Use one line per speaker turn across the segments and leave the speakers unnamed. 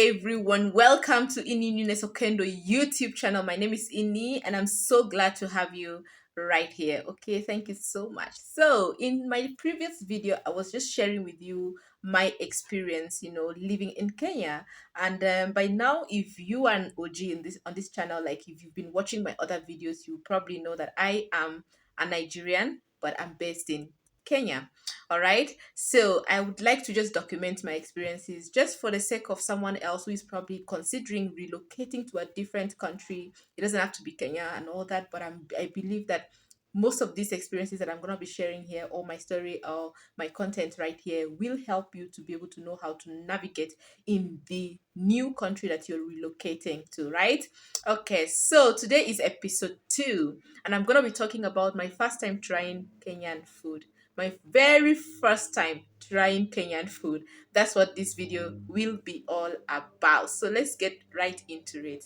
everyone, welcome to Ini Nunes Okendo YouTube channel. My name is Ini and I'm so glad to have you right here. Okay, thank you so much. So in my previous video, I was just sharing with you my experience, living in Kenya. And by now, if you are an OG in this on this channel, like if you've been watching my other videos, you probably know that I am a Nigerian, but I'm based in Kenya. All right. So I would like to just document my experiences just for the sake of someone else who is probably considering relocating to a different country. It doesn't have to be Kenya and all that, but I believe that most of these experiences that I'm going to be sharing here, or my story or my content right here, will help you to be able to know how to navigate in the new country that you're relocating to, right? Okay, so today is episode 2, and I'm going to be talking about my first time trying Kenyan food, my very first time trying Kenyan food. That's what this video will be all about. So let's get right into it.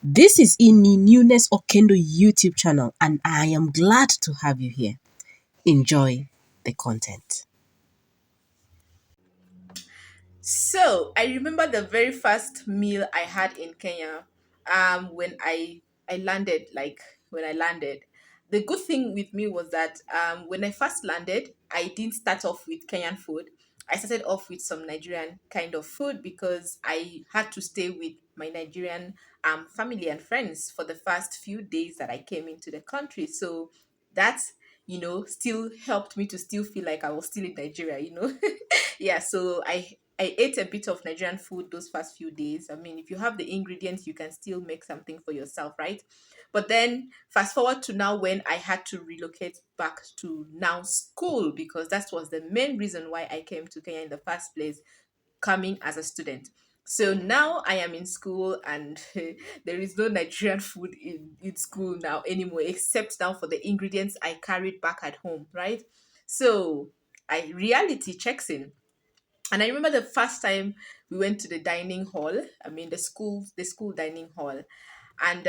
This is Inni Newness Okendo YouTube channel, and I am glad to have you here. Enjoy the content.
So I remember the very first meal I had in Kenya. When I landed, like when I landed. The good thing with me was that when I first landed, I didn't start off with Kenyan food. I started off with some Nigerian kind of food because I had to stay with my Nigerian family and friends for the first few days that I came into the country. So that still helped me to still feel like I was still in Nigeria. Yeah, so I ate a bit of Nigerian food those first few days. I mean, if you have the ingredients, you can still make something for yourself, right? But then fast forward to now when I had to relocate back to now school, because that was the main reason why I came to Kenya in the first place, coming as a student. So now I am in school, and there is no Nigerian food in school now anymore, except now for the ingredients I carried back at home, right? So I reality checks in, and I remember the first time we went to the dining hall. I mean, the school dining hall, and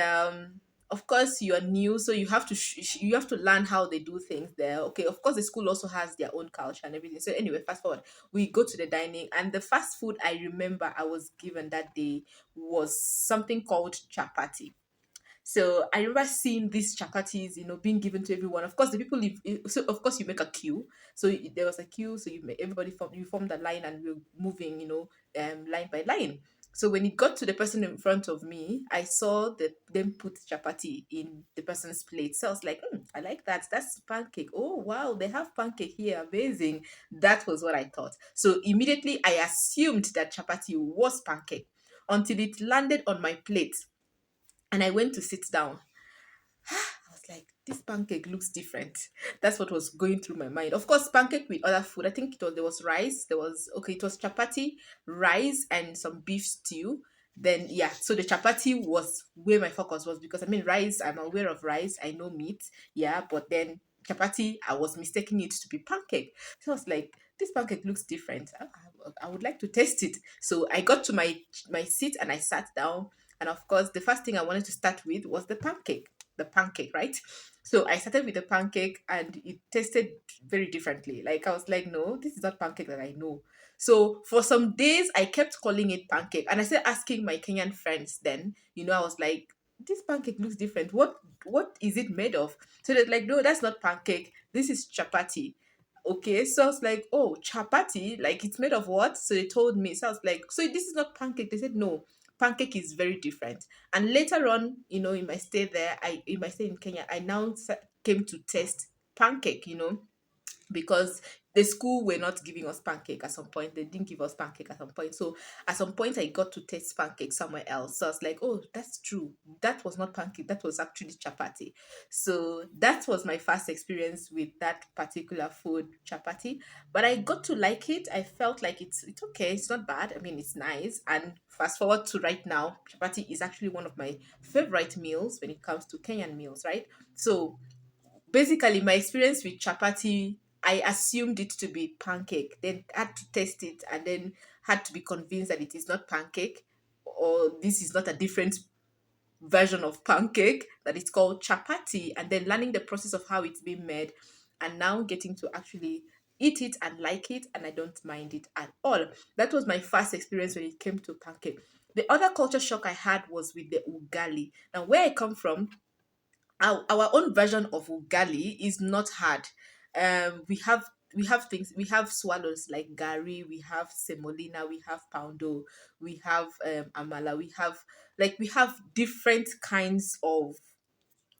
of course you're new, so you have to you have to learn how they do things there. Okay, of course the school also has their own culture and everything. So anyway, fast forward, we go to the dining, and the first food I remember I was given that day was something called chapati. So I remember seeing these chapatis, being given to everyone. Of course, the people live. So of course, you make a queue. So there was a queue. So everybody formed a line, and we are moving, line by line. So when it got to the person in front of me, I saw them put chapati in the person's plate. So I was like, I like that. That's pancake. Oh wow, they have pancake here. Amazing. That was what I thought. So immediately I assumed that chapati was pancake until it landed on my plate, and I went to sit down. I was like, this pancake looks different. That's what was going through my mind. Of course, pancake with other food. I think there was rice. It was chapati, rice, and some beef stew. Then yeah, so the chapati was where my focus was, because I mean rice, I'm aware of rice, I know meat, yeah, but then chapati, I was mistaking it to be pancake. So I was like, this pancake looks different. I would like to taste it. So I got to my seat and I sat down, and of course, the first thing I wanted to start with was the pancake, right? So I started with the pancake, and it tasted very differently. Like I was like, no, this is not pancake that I know. So for some days, I kept calling it pancake, and I started asking my Kenyan friends. Then, I was like, this pancake looks different. What is it made of? So they're like, no, that's not pancake. This is chapati. Okay, so I was like, oh, chapati, like it's made of what? So they told me. So I was like, so this is not pancake. They said no, pancake is very different. And later on, in my stay there, in my stay in Kenya, I now came to taste pancake, because the school were not giving us pancake at some point. They didn't give us pancake at some point. So at some point, I got to taste pancake somewhere else. So I was like, oh, that's true. That was not pancake. That was actually chapati. So that was my first experience with that particular food, chapati. But I got to like it. I felt like it's okay. It's not bad. I mean, it's nice. And fast forward to right now, chapati is actually one of my favorite meals when it comes to Kenyan meals, right? So basically my experience with chapati, I assumed it to be pancake, then had to taste it, and then had to be convinced that it is not pancake, or this is not a different version of pancake, that it's called chapati, and then learning the process of how it's being made, and now getting to actually eat it and like it, and I don't mind it at all. That was my first experience when it came to pancake. The other culture shock I had was with the ugali. Now, where I come from, our own version of ugali is not hard. We have things, we have swallows like gari, we have semolina, we have poundo, we have amala, we have different kinds of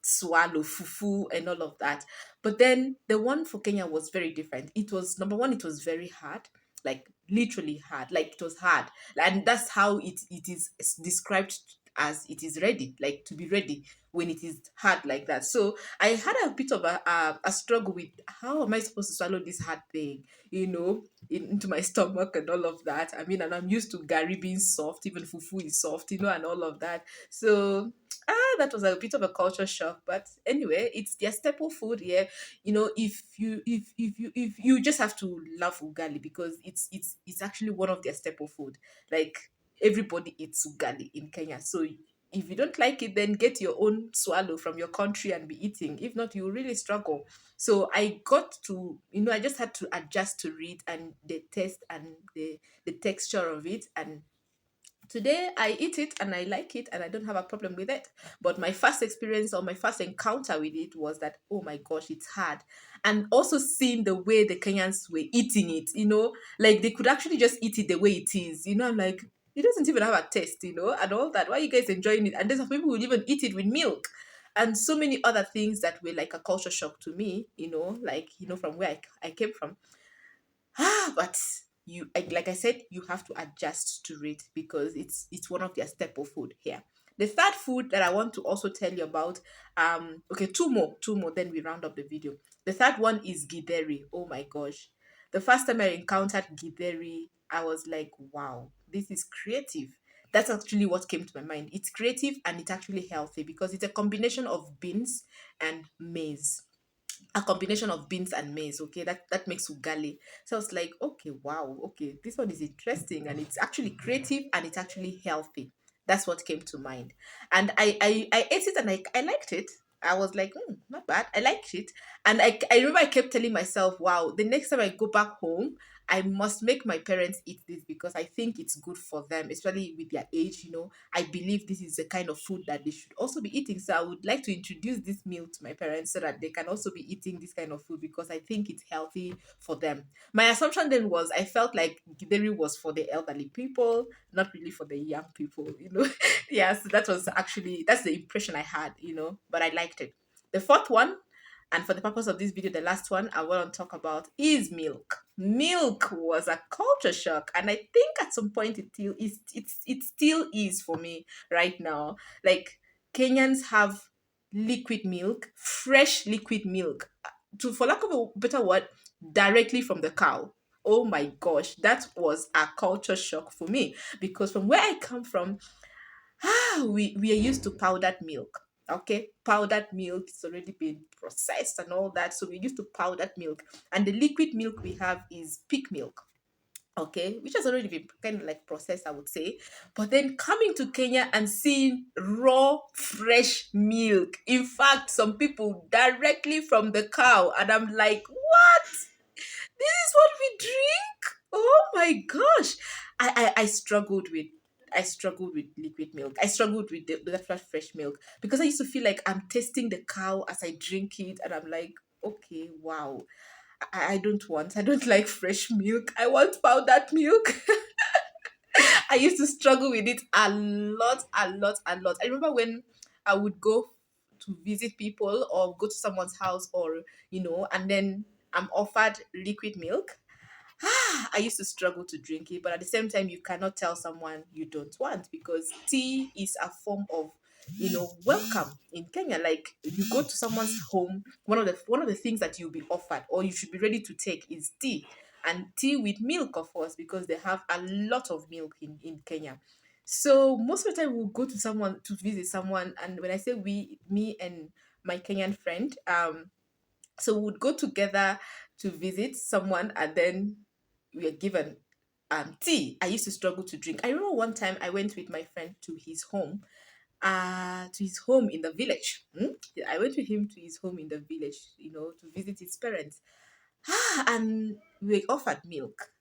swallow, fufu, and all of that. But then the one for Kenya was very different. It was, number one, it was very hard, like literally hard, like it was hard, and that's how it is described, as it is ready, like to be ready when it is hard like that. So I had a bit of a struggle with how am I supposed to swallow this hard thing, into my stomach and all of that. I mean, and I'm used to gari being soft, even fufu is soft, and all of that. So that was a bit of a culture shock, but anyway, it's their staple food here. If you just have to love ugali, because it's actually one of their staple food. Like, everybody eats ugali in Kenya. So if you don't like it, then get your own swallow from your country and be eating. If not, you really struggle. So I got to, I just had to adjust to it and the taste and the texture of it. And today I eat it and I like it and I don't have a problem with it. But my first experience, or my first encounter with it, was that, oh my gosh, it's hard. And also seeing the way the Kenyans were eating it, like they could actually just eat it the way it is. I'm like, it doesn't even have a taste, and all that. Why are you guys enjoying it? And there's some people who even eat it with milk. And so many other things that were like a culture shock to me, from where I came from. But like I said, you have to adjust to it, because it's one of their staple food here. The third food that I want to also tell you about, okay, two more, then we round up the video. The third one is githeri. Oh my gosh. The first time I encountered githeri, I was like, wow, this is creative. That's actually what came to my mind. It's creative and it's actually healthy, because it's a combination of beans and maize, a combination of beans and maize. Okay, that makes ugali. So I was like, okay, wow, okay, this one is interesting, and it's actually creative and it's actually healthy. That's what came to mind. And I ate it and I liked it. I was like, not bad, I liked it. And I remember I kept telling myself, wow, the next time I go back home, I must make my parents eat this, because I think it's good for them, especially with their age. I believe this is the kind of food that they should also be eating. So I would like to introduce this meal to my parents so that they can also be eating this kind of food, because I think it's healthy for them. My assumption then was, I felt like githeri was for the elderly people, not really for the young people. Yeah, so that's the impression I had, but I liked it. The fourth one, and for the purpose of this video, the last one I want to talk about is milk. Milk was a culture shock, and I think at some point it still is for me right now. Like, Kenyans have liquid milk, fresh liquid milk, to for lack of a better word, directly from the cow. Oh my gosh, that was a culture shock for me, because from where I come from, we are used to powdered milk. Okay, powdered milk, it's already been processed and all that, so we're used to powdered milk, and the liquid milk we have is pig milk. Okay, which has already been kind of like processed, I would say. But then coming to Kenya and seeing raw fresh milk, in fact, some people directly from the cow, and I'm like, what? This is what we drink? Oh my gosh. I struggled with, liquid milk. I struggled with the fresh milk, because I used to feel like I'm tasting the cow as I drink it, and I'm like, okay, wow. I don't like fresh milk. I want powdered milk. I used to struggle with it a lot, a lot, a lot. I remember when I would go to visit people or go to someone's house, or and then I'm offered liquid milk. I used to struggle to drink it, but at the same time, you cannot tell someone you don't want, because tea is a form of, welcome in Kenya. Like, you go to someone's home, one of the things that you'll be offered, or you should be ready to take, is tea, and tea with milk, of course, because they have a lot of milk in Kenya. So most of the time, we'll go to visit someone, and when I say we, me and my Kenyan friend, so we would go together to visit someone, and then we are given tea. I used to struggle to drink. I remember one time I went with my friend to his home in the village. I went with him to his home in the village, to visit his parents. And we offered milk.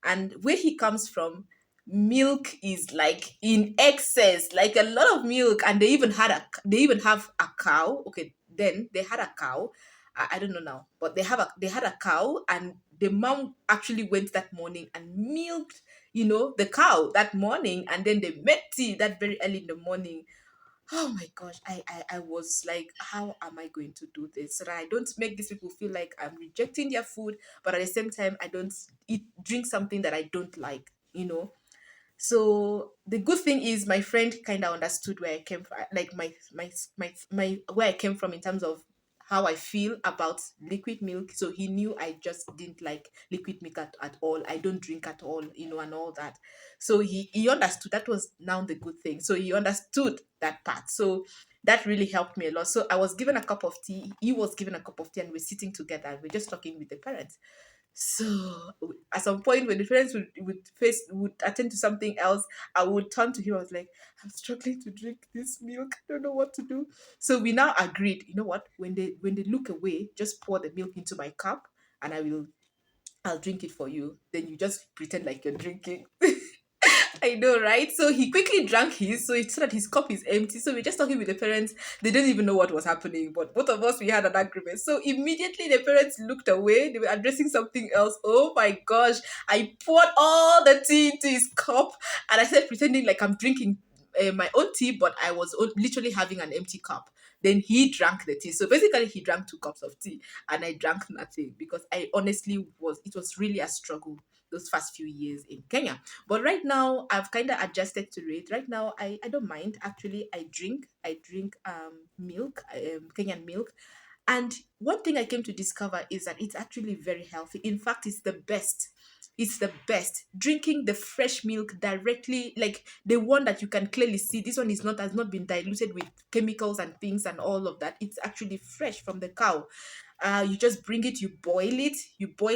And where he comes from, milk is like in excess, like a lot of milk. And they even have a cow. Okay, then they had a cow. I don't know now, but they had a cow, and the mom actually went that morning and milked, the cow that morning, and then they made tea that very early in the morning. Oh my gosh, I was like, how am I going to do this so that I don't make these people feel like I'm rejecting their food, but at the same time I don't drink something that I don't like. So the good thing is my friend kind of understood where I came from, like my where I came from in terms of how I feel about liquid milk. So he knew I just didn't like liquid milk at all. I don't drink at all, and all that. So he understood. That was now the good thing. So he understood that part. So that really helped me a lot. So I was given a cup of tea. He was given a cup of tea, and we're sitting together. And we're just talking with the parents. So at some point when the parents would attend to something else, I would turn to him. I was like, I'm struggling to drink this milk. I don't know what to do. So we now agreed, you know what? When they look away, just pour the milk into my cup and I'll drink it for you. Then you just pretend like you're drinking. I know, right? So he quickly drank his, so it so that his cup is empty. So we're just talking with the parents. They didn't even know what was happening, but both of us we had an agreement. So immediately the parents looked away. They were addressing something else. Oh my gosh! I poured all the tea into his cup, and I said pretending like I'm drinking my own tea, but I was literally having an empty cup. Then he drank the tea. So basically, he drank 2 cups of tea, and I drank nothing because I honestly was. It was really a struggle those first few years in Kenya. But right now, I've kind of adjusted to it. Right now, I don't mind. Actually, I drink milk, Kenyan milk. And one thing I came to discover is that it's actually very healthy. In fact, it's the best. It's the best. Drinking the fresh milk directly, like the one that you can clearly see. This one is not has not been diluted with chemicals and things and all of that. It's actually fresh from the cow. You just bring it, you boil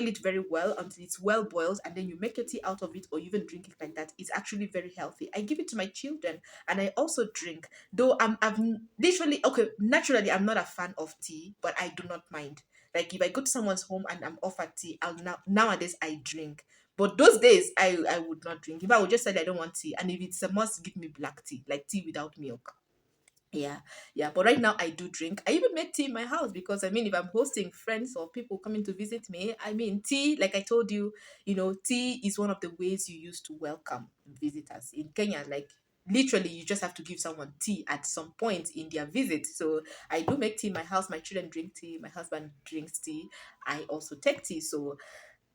it very well until it's well boiled, and then you make your tea out of it, or you even drink it like that. It's actually very healthy. I give it to my children, and I also drink. Though literally okay, naturally I'm not a fan of tea, but I do not mind. Like if I go to someone's home and I'm offered tea, nowadays I drink. But those days I would not drink. If I would just say I don't want tea, and if it's a must, give me black tea, like tea without milk. Yeah, yeah. But right now I do drink. I even make tea in my house because I mean, if I'm hosting friends or people coming to visit me, I mean, tea, like I told you, tea is one of the ways you use to welcome visitors in Kenya. Like literally, you just have to give someone tea at some point in their visit. So I do make tea in my house. My children drink tea. My husband drinks tea. I also take tea. So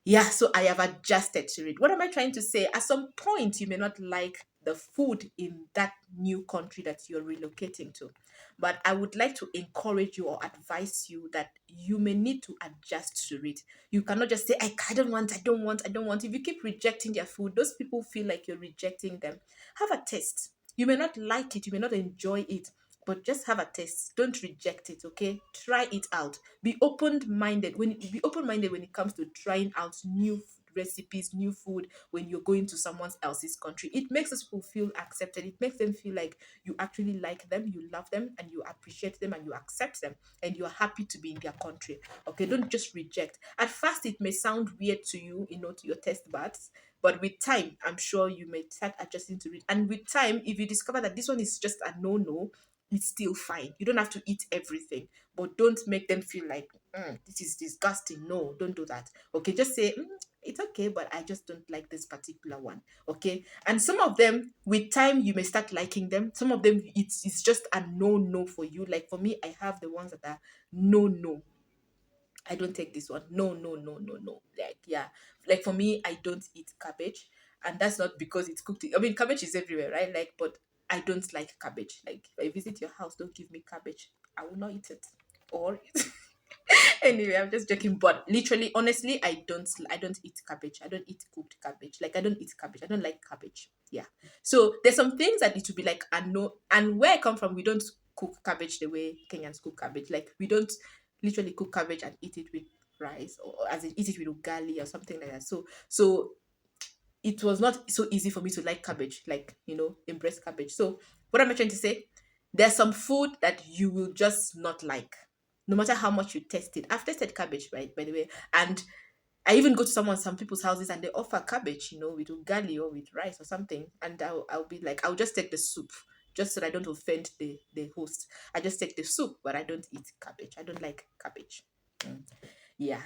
yeah, so I have adjusted to it. What am I trying to say? At some point, you may not like the food in that new country that you're relocating to. But I would like to encourage you or advise you that you may need to adjust to it. You cannot just say, I don't want, I don't want, I don't want. If you keep rejecting their food, those people feel like you're rejecting them. Have a taste. You may not like it, you may not enjoy it, but just have a taste. Don't reject it, okay? Try it out. Be open minded when it comes to trying out new recipes, new food when you're going to someone else's country. It makes those people feel accepted. It makes them feel like you actually like them, you love them, and you appreciate them, and you accept them, and you're happy to be in their country. Okay, don't just reject. At first, it may sound weird to you, to your taste buds, but with time, I'm sure you may start adjusting to it. And with time, if you discover that this one is just a no, it's still fine. You don't have to eat everything, but don't make them feel like this is disgusting. No, don't do that. Okay, just say it's okay, but I just don't like this particular one. Okay, and some of them, with time, you may start liking them. Some of them, it's just a no for you. Like for me, I have the ones that are no. I don't take this one. No. Like, yeah. Like for me, I don't eat cabbage. And that's not because it's cooked. I mean, cabbage is everywhere, right? Like, but I don't like cabbage. Like, if I visit your house, don't give me cabbage. I will not eat it. Or anyway, I'm just joking. But literally, honestly, I don't eat cabbage. I don't eat cooked cabbage. Like I don't eat cabbage. I don't like cabbage. Yeah. So there's some things that need to be like a no. And where I come from, we don't cook cabbage the way Kenyans cook cabbage. Like we don't literally cook cabbage and eat it with rice, or as in eat it with ugali or something like that. So it was not so easy for me to like cabbage, like embrace cabbage. So what am I trying to say? There's some food that you will just not like. no matter how much you test it. I've tested cabbage, right, by the way, and I even go to some people's houses and they offer cabbage, with ugali or with rice or something, and I'll be like, I'll just take the soup, just so that I don't offend the host. I just take the soup, but I don't eat cabbage. I don't like cabbage. Mm. Yeah.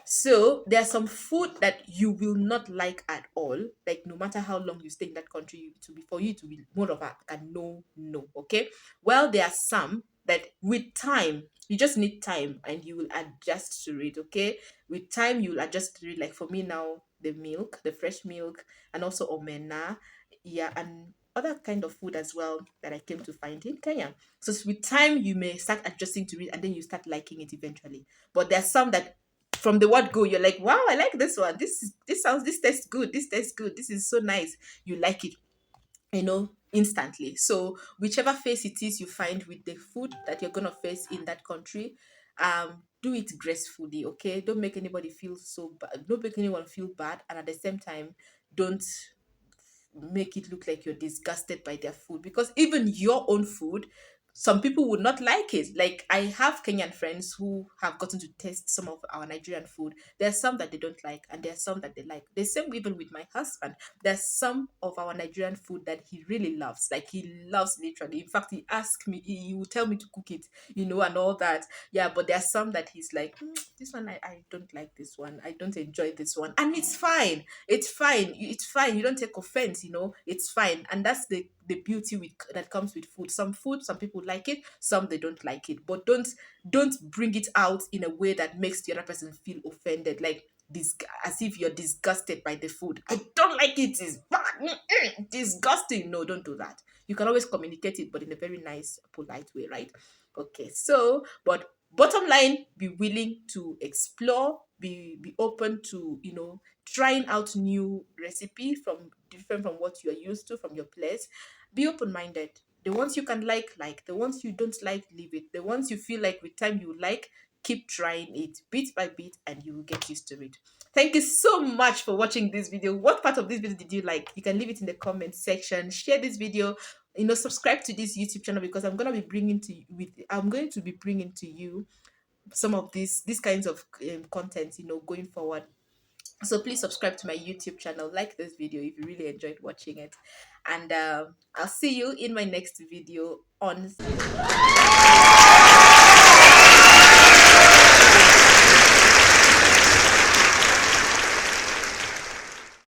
So there are some food that you will not like at all. Like no matter how long you stay in that country, to be for you to be more of a no, no. Okay. Well, there are some that with time, you just need time and you will adjust to it. Okay. With time, you'll adjust to it. Like for me now, the milk, the fresh milk, and also omena, yeah, and other kind of food as well that I came to find in Kenya. So with time, you may start adjusting to it, and then you start liking it eventually. But there's some that from the word go, you're like, wow, I like this one. This tastes good. This tastes good. This is so nice. You like it, instantly. So whichever face it is you find with the food that you're gonna face in that country, do it gracefully, okay? Don't make anybody feel so bad. Don't make anyone feel bad, and at the same time, don't make it look like you're disgusted by their food, because even your own food, some people would not like it. Like I have Kenyan friends who have gotten to taste some of our Nigerian food. There's some that they don't like, and there's some that they like. The same even with my husband. There's some of our Nigerian food that he really loves. Like he loves literally. In fact, he asks me, he will tell me to cook it, and all that. Yeah, but there's some that he's like, this one I don't like this one. I don't enjoy this one. And it's fine. It's fine. It's fine. You don't take offense, it's fine. And that's the beauty with that comes with food. Some people like it, some they don't like it. But don't bring it out in a way that makes the other person feel offended. Like this, as if you're disgusted by the food. I don't like it. It's bad. Disgusting. No, don't do that. You can always communicate it, but in a very nice, polite way, right? Okay. So, but bottom line, be willing to explore, be open to trying out new recipe from different from what you're used to from your place. Be open-minded. The ones you can like. The ones you don't like, leave it. The ones you feel like with time you like, keep trying it bit by bit and you will get used to it. Thank you so much for watching this video. What part of this video did you like? You can leave it in the comment section. Share this video. Subscribe to this YouTube channel, because I'm going to be bringing to you some of these kinds of content, going forward. So please subscribe to my YouTube channel, like this video if you really enjoyed watching it, and I'll see you in my next video on